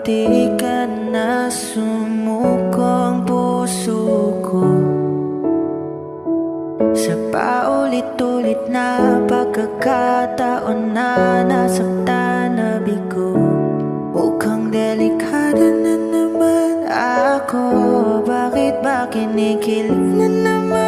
di ka na sumuko ang puso ko sa paulit-ulit na pagkakataon na nasaktan na bigo. Mukhang delikado na naman ako. Bakit ba kinikilig na naman